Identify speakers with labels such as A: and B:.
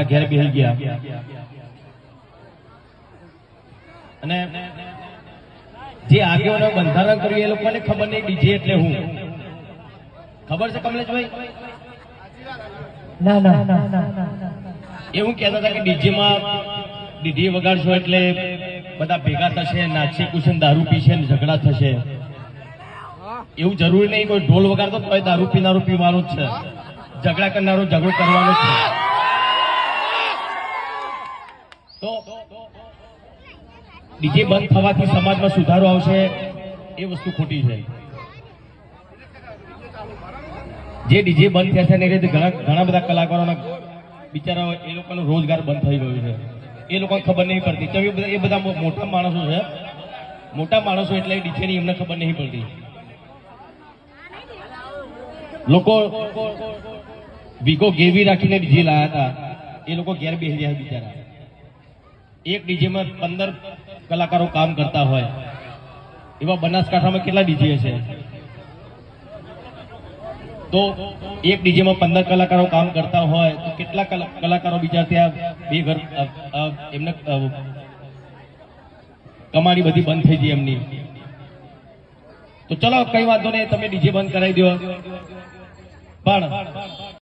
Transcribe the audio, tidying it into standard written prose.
A: ઘેર બેસી ગયા અને જે આગેવાનો બંધારણ કર્યું એ લોકોને ખબર નહીં ડીજે એટલે હું ખબર છે કમલેશભાઈ?
B: ના ના ના
A: એવું કહેતા હતા કે ડીજે વગાડશો એટલે બધા ભેગા થશે, નાચશે, કુશે, દારૂ પીશે ને ઝઘડા થશે. એવું જરૂરી નહીં. કોઈ ઢોલ વગાડતો તો દારૂ પીનારો પીવાનો જ છે, ઝઘડા કરનારો ઝઘડો કરવાનો છે. તો ડીજે બંધ થવાથી સમાજમાં સુધારો આવશે એ વસ્તુ ખોટી છે. જે ડીજે બંધ થયા છે ને એ રીતે ઘણા બધા કલાકારોના બિચારા એ લોકોનો રોજગાર બંધ થઈ ગયો છે. એ લોકોને ખબર નહીં પડતી. તો એ બધા મોટા માણસો છે, મોટા માણસો એટલે ડીજેની એમને ખબર નહીં પડતી. લોકો વીકો ગેરવી રાખીને ડીજે લાયા હતા, એ લોકો ઘેર બેસી રહ્યા બિચારા. એક ડીજેમાં 15 કલાકારો કામ કરતા હોય એવા બનાસકાંઠામાં કેટલા ડીજે હશે? તો એક ડીજેમાં 15 કલાકારો કામ કરતા હોય તો કેટલા કલાકારો બિચારા ત્યાં બે ઘર એમને કમાણી બધી બંધ થઈ ગઈ એમની. તો ચલો કઈ વાંધો નહીં, તમે ડીજે બંધ કરાવી દો. પણ